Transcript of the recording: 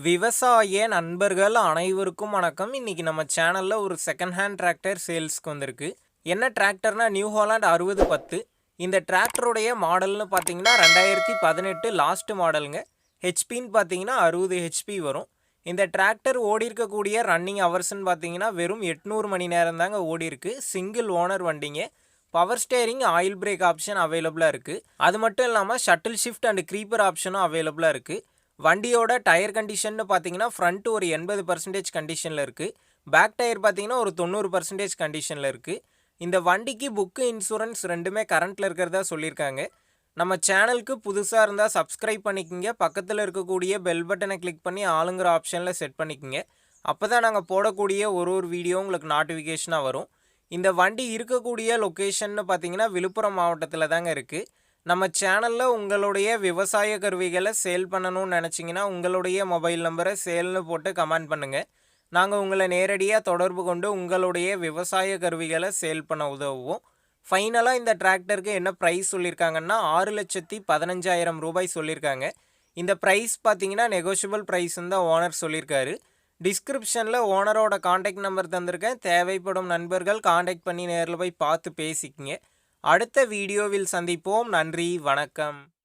விவசாய நண்பர்கள் அனைவருக்கும் வணக்கம். இன்னைக்கு நம்ம சேனல்ல ஒரு செகண்ட் ஹேண்ட் டிராக்டர் சேல்ஸ்க்கு வந்திருக்கு. என்ன டிராக்டர்னா நியூ ஹாலண்ட் 6010. இந்த டிராக்டருடைய மாடல்னு பார்த்தீங்கன்னா 2018 லாஸ்ட் மாடலுங்க. ஹெச்பின்னு பார்த்தீங்கன்னா 60 ஹெச்பி வரும். இந்த டிராக்டர் ஓடி இருக்கக்கூடிய ரன்னிங் ஹவர்ஸ்ன்னு பார்த்தீங்கன்னா வெறும் 800 மணி நேரம் தாங்க ஓடி இருக்கு. சிங்கிள் ஓனர் வண்டிங்க. Power steering, oil break option அவைலபிளாக இருக்குது. அது மட்டும் இல்லாமல் ஷட்டில் ஷிஃப்ட் அண்ட் க்ரீப்பர் ஆப்ஷனும் அவைலபிளாக இருக்குது. வண்டியோட டயர் கண்டிஷன் பார்த்தீங்கன்னா ஃப்ரண்ட் ஒரு 80% கண்டிஷனில் இருக்குது. பேக் டயர் பார்த்தீங்கன்னா ஒரு 90% கண்டிஷனில் இருக்குது. இந்த வண்டிக்கு புக்கு இன்சூரன்ஸ் ரெண்டுமே கரண்ட்டில் இருக்கிறதா சொல்லியிருக்காங்க. நம்ம சேனலுக்கு புதுசாக இருந்தால் சப்ஸ்கிரைப் பண்ணிக்கோங்க. பக்கத்தில் இருக்கக்கூடிய பெல் பட்டனை கிளிக் பண்ணி ஆளுங்கிற ஆப்ஷனில் செட் பண்ணிக்கோங்க. அப்போ தான் நாங்கள் போடக்கூடிய ஒரு வீடியோ உங்களுக்கு நோட்டிஃபிகேஷனாக வரும். இந்த வண்டி இருக்கக்கூடிய லொக்கேஷன்னு பார்த்தீங்கன்னா விழுப்புரம் மாவட்டத்தில் தாங்க இருக்குது. நம்ம சேனலில் உங்களுடைய விவசாய கருவிகளை சேல் பண்ணணும்னு நினச்சிங்கன்னா உங்களுடைய மொபைல் நம்பரை சேல்னு போட்டு கமெண்ட் பண்ணுங்கள். நாங்கள் உங்களை நேரடியாக தொடர்பு கொண்டு உங்களுடைய விவசாய கருவிகளை சேல் பண்ண உதவுவோம். ஃபைனலாக இந்த டிராக்டருக்கு என்ன ப்ரைஸ் சொல்லியிருக்காங்கன்னா 6,15,000 ரூபாய் சொல்லியிருக்காங்க. இந்த ப்ரைஸ் பார்த்தீங்கன்னா நெகோஷியபிள் ப்ரைஸ்ன்னு தான் ஓனர் சொல்லியிருக்காரு. டிஸ்கிரிப்ஷனில் ஓனரோட காண்டாக்ட் நம்பர் தந்திருக்கேன். தேவைப்படும் நண்பர்கள் காண்டாக்ட் பண்ணி நேரில் போய் பார்த்து பேசிக்கிங்க. அடுத்த வீடியோவில் சந்திப்போம். நன்றி, வணக்கம்.